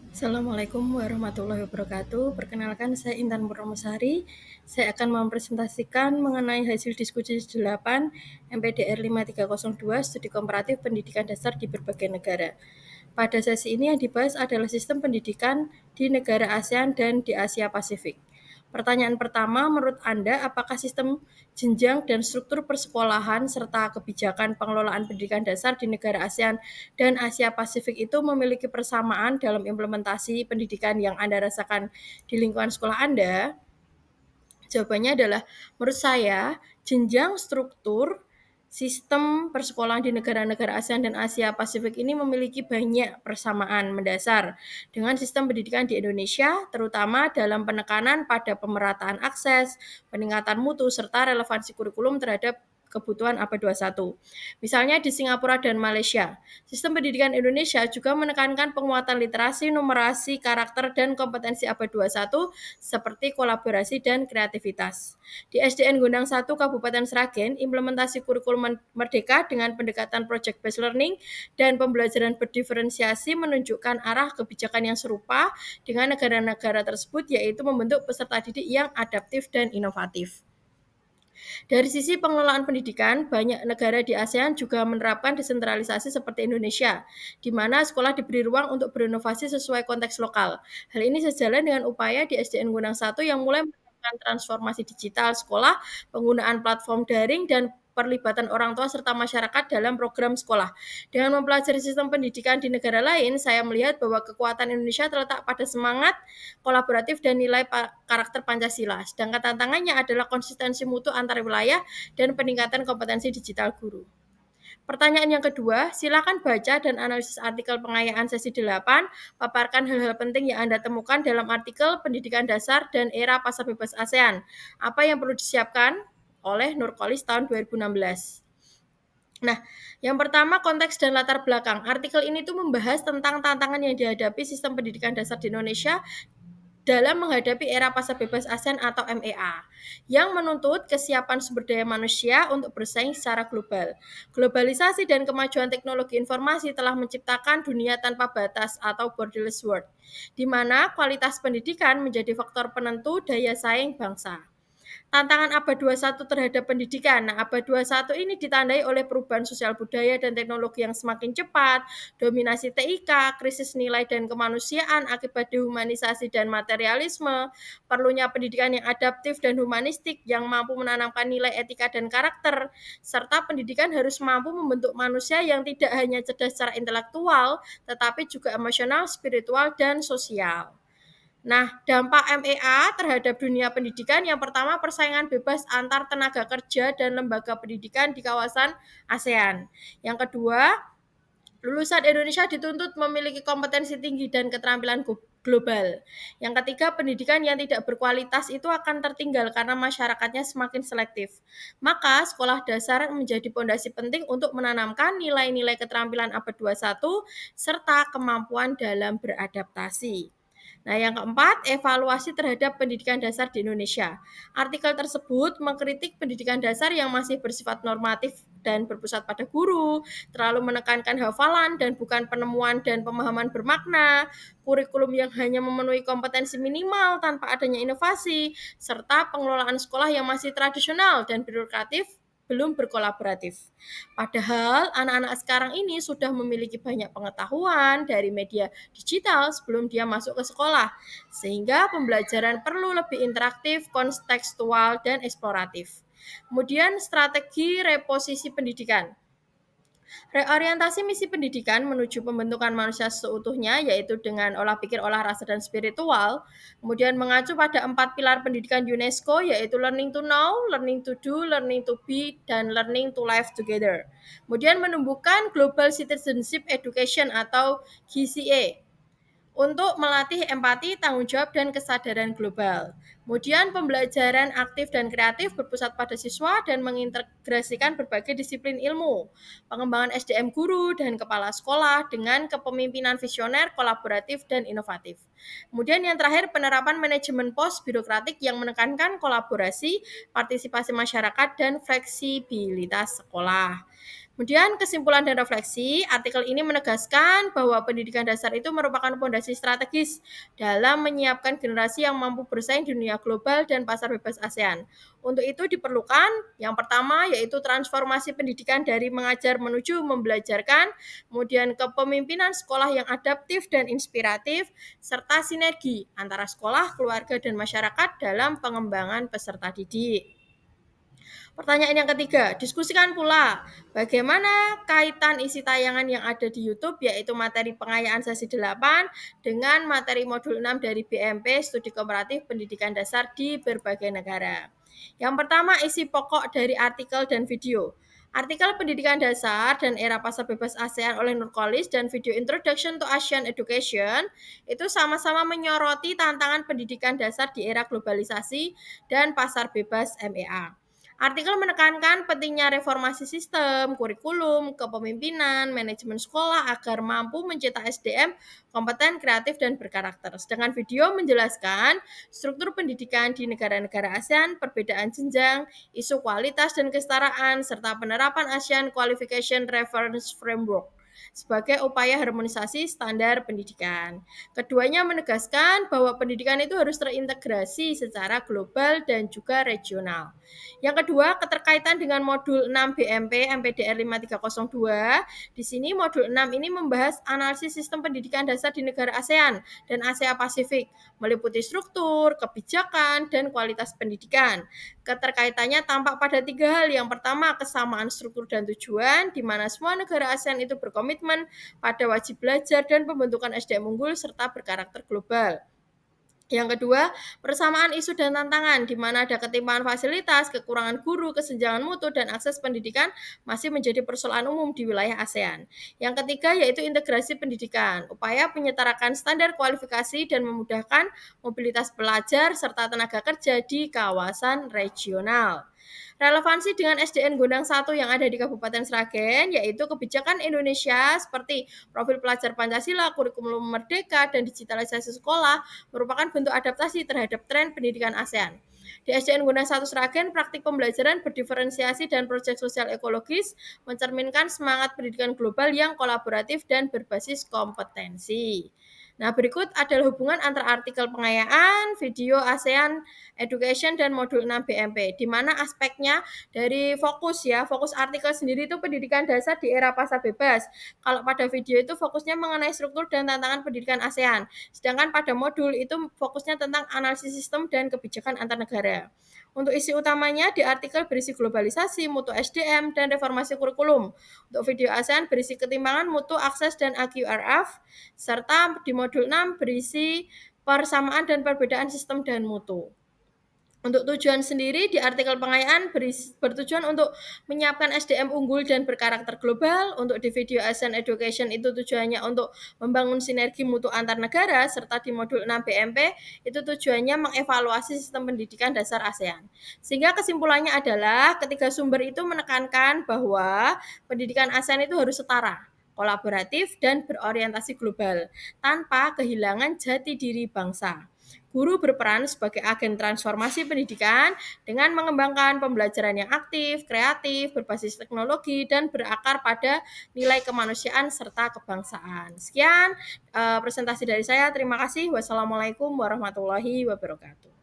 Assalamualaikum warahmatullahi wabarakatuh. Perkenalkan, saya Intan Purnomasari. Saya akan mempresentasikan mengenai hasil diskusi 8 MPDR 5302 Studi Komparatif Pendidikan Dasar di berbagai negara. Pada sesi ini yang dibahas adalah sistem pendidikan di negara ASEAN dan di Asia Pasifik. Pertanyaan pertama, menurut Anda, apakah sistem jenjang dan struktur persekolahan serta kebijakan pengelolaan pendidikan dasar di negara ASEAN dan Asia Pasifik itu memiliki persamaan dalam implementasi pendidikan yang Anda rasakan di lingkungan sekolah Anda? Jawabannya adalah, menurut saya, jenjang struktur sistem persekolahan di negara-negara ASEAN dan Asia Pasifik ini memiliki banyak persamaan mendasar dengan sistem pendidikan di Indonesia, terutama dalam penekanan pada pemerataan akses, peningkatan mutu, serta relevansi kurikulum terhadap kebutuhan abad 21. Misalnya di Singapura dan Malaysia, sistem pendidikan Indonesia juga menekankan penguatan literasi, numerasi, karakter, dan kompetensi abad 21 seperti kolaborasi dan kreativitas. Di SDN Gondang 1 Kabupaten Sragen, implementasi kurikulum merdeka dengan pendekatan project based learning dan pembelajaran berdiferensiasi menunjukkan arah kebijakan yang serupa dengan negara-negara tersebut, yaitu membentuk peserta didik yang adaptif dan inovatif. Dari sisi pengelolaan pendidikan, banyak negara di ASEAN juga menerapkan desentralisasi seperti Indonesia, di mana sekolah diberi ruang untuk berinovasi sesuai konteks lokal. Hal ini sejalan dengan upaya di SDN Gunung 1 yang mulai melakukan transformasi digital sekolah, penggunaan platform daring, dan perlibatan orang tua serta masyarakat dalam program sekolah. Dengan mempelajari sistem pendidikan di negara lain, saya melihat bahwa kekuatan Indonesia terletak pada semangat kolaboratif dan nilai karakter Pancasila. Sedangkan tantangannya adalah konsistensi mutu antar wilayah dan peningkatan kompetensi digital guru. Pertanyaan yang kedua, silakan baca dan analisis artikel pengayaan sesi 8, paparkan hal-hal penting yang Anda temukan dalam artikel Pendidikan Dasar dan Era Pasar Bebas ASEAN. Apa yang perlu disiapkan oleh Nurkolis tahun 2016. Nah, yang pertama konteks dan latar belakang. Artikel ini tuh membahas tentang tantangan yang dihadapi sistem pendidikan dasar di Indonesia dalam menghadapi era pasar bebas ASEAN atau MEA yang menuntut kesiapan sumber daya manusia untuk bersaing secara global. Globalisasi dan kemajuan teknologi informasi telah menciptakan dunia tanpa batas atau borderless world, di mana kualitas pendidikan menjadi faktor penentu daya saing bangsa. Tantangan abad 21 terhadap pendidikan. Nah, abad 21 ini ditandai oleh perubahan sosial budaya dan teknologi yang semakin cepat, dominasi TIK, krisis nilai dan kemanusiaan akibat dehumanisasi dan materialisme, perlunya pendidikan yang adaptif dan humanistik yang mampu menanamkan nilai etika dan karakter, serta pendidikan harus mampu membentuk manusia yang tidak hanya cerdas secara intelektual, tetapi juga emosional, spiritual, dan sosial. Nah, dampak MEA terhadap dunia pendidikan yang pertama persaingan bebas antar tenaga kerja dan lembaga pendidikan di kawasan ASEAN. Yang kedua, lulusan Indonesia dituntut memiliki kompetensi tinggi dan keterampilan global. Yang ketiga, pendidikan yang tidak berkualitas itu akan tertinggal karena masyarakatnya semakin selektif. Maka, sekolah dasar menjadi fondasi penting untuk menanamkan nilai-nilai keterampilan abad 21 serta kemampuan dalam beradaptasi. Nah, yang keempat, evaluasi terhadap pendidikan dasar di Indonesia. Artikel tersebut mengkritik pendidikan dasar yang masih bersifat normatif dan berpusat pada guru, terlalu menekankan hafalan dan bukan penemuan dan pemahaman bermakna, kurikulum yang hanya memenuhi kompetensi minimal tanpa adanya inovasi, serta pengelolaan sekolah yang masih tradisional dan birokratif belum berkolaboratif. Padahal anak-anak sekarang ini sudah memiliki banyak pengetahuan dari media digital sebelum dia masuk ke sekolah, sehingga pembelajaran perlu lebih interaktif, kontekstual, dan eksploratif. Kemudian strategi reposisi pendidikan. Reorientasi misi pendidikan menuju pembentukan manusia seutuhnya, yaitu dengan olah pikir, olah rasa, dan spiritual. Kemudian mengacu pada 4 pilar pendidikan UNESCO, yaitu learning to know, learning to do, learning to be, dan learning to live together. Kemudian menumbuhkan Global Citizenship Education atau GCE untuk melatih empati, tanggung jawab, dan kesadaran global. Kemudian pembelajaran aktif dan kreatif berpusat pada siswa dan mengintegrasikan berbagai disiplin ilmu. Pengembangan SDM guru dan kepala sekolah dengan kepemimpinan visioner, kolaboratif, dan inovatif. Kemudian yang terakhir, penerapan manajemen pos birokratik yang menekankan kolaborasi, partisipasi masyarakat, dan fleksibilitas sekolah. Kemudian kesimpulan dan refleksi, artikel ini menegaskan bahwa pendidikan dasar itu merupakan fondasi strategis dalam menyiapkan generasi yang mampu bersaing di dunia global dan pasar bebas ASEAN. Untuk itu diperlukan yang pertama yaitu transformasi pendidikan dari mengajar menuju membelajarkan, kemudian kepemimpinan sekolah yang adaptif dan inspiratif, serta sinergi antara sekolah, keluarga, dan masyarakat dalam pengembangan peserta didik. Pertanyaan yang ketiga, diskusikan pula bagaimana kaitan isi tayangan yang ada di YouTube yaitu materi pengayaan sesi 8 dengan materi modul 6 dari BMP Studi Komparatif Pendidikan Dasar di berbagai negara. Yang pertama, isi pokok dari artikel dan video. Artikel Pendidikan Dasar dan Era Pasar Bebas ASEAN oleh Nurkolis dan video Introduction to Asian Education itu sama-sama menyoroti tantangan pendidikan dasar di era globalisasi dan pasar bebas MEA. Artikel menekankan pentingnya reformasi sistem, kurikulum, kepemimpinan, manajemen sekolah agar mampu mencetak SDM kompeten, kreatif, dan berkarakter. Sedangkan video menjelaskan struktur pendidikan di negara-negara ASEAN, perbedaan jenjang, isu kualitas dan kesetaraan, serta penerapan ASEAN Qualification Reference Framework sebagai upaya harmonisasi standar pendidikan. Keduanya menegaskan bahwa pendidikan itu harus terintegrasi secara global dan juga regional. Yang kedua, keterkaitan dengan modul 6 BMP MPDR 5302. Di sini modul 6 ini membahas analisis sistem pendidikan dasar di negara ASEAN dan Asia Pasifik, meliputi struktur, kebijakan, dan kualitas pendidikan. Keterkaitannya tampak pada 3 hal. Yang pertama, kesamaan struktur dan tujuan, di mana semua negara ASEAN itu berkomitmen pada wajib belajar dan pembentukan SDM unggul serta berkarakter global. Yang kedua, persamaan isu dan tantangan, di mana ada ketimpangan fasilitas, kekurangan guru, kesenjangan mutu, dan akses pendidikan masih menjadi persoalan umum di wilayah ASEAN. Yang ketiga, yaitu integrasi pendidikan, upaya menyetarakan standar kualifikasi dan memudahkan mobilitas pelajar serta tenaga kerja di kawasan regional. Relevansi dengan SDN Gondang 1 yang ada di Kabupaten Sragen, yaitu kebijakan Indonesia seperti profil pelajar Pancasila, kurikulum merdeka, dan digitalisasi sekolah merupakan bentuk adaptasi terhadap tren pendidikan ASEAN. Di SDN Gondang 1 Sragen, praktik pembelajaran berdiferensiasi dan proyek sosial ekologis mencerminkan semangat pendidikan global yang kolaboratif dan berbasis kompetensi. Nah, berikut adalah hubungan antara artikel pengayaan, video ASEAN Education, dan modul 6 BMP, di mana aspeknya dari fokus artikel sendiri itu pendidikan dasar di era pasar bebas. Kalau pada video itu fokusnya mengenai struktur dan tantangan pendidikan ASEAN, sedangkan pada modul itu fokusnya tentang analisis sistem dan kebijakan antar negara. Untuk isi utamanya di artikel berisi globalisasi, mutu SDM, dan reformasi kurikulum. Untuk video ASEAN berisi ketimpangan mutu, akses, dan AQRF, serta di modul 6 berisi persamaan dan perbedaan sistem dan mutu. Untuk tujuan sendiri, di artikel pengayaan bertujuan untuk menyiapkan SDM unggul dan berkarakter global. Untuk di video ASEAN Education itu tujuannya untuk membangun sinergi mutu antar negara, serta di modul 6 BMP itu tujuannya mengevaluasi sistem pendidikan dasar ASEAN. Sehingga kesimpulannya adalah ketiga sumber itu menekankan bahwa pendidikan ASEAN itu harus setara, kolaboratif, dan berorientasi global, tanpa kehilangan jati diri bangsa. Guru berperan sebagai agen transformasi pendidikan dengan mengembangkan pembelajaran yang aktif, kreatif, berbasis teknologi, dan berakar pada nilai kemanusiaan serta kebangsaan. Sekian presentasi dari saya. Terima kasih. Wassalamualaikum warahmatullahi wabarakatuh.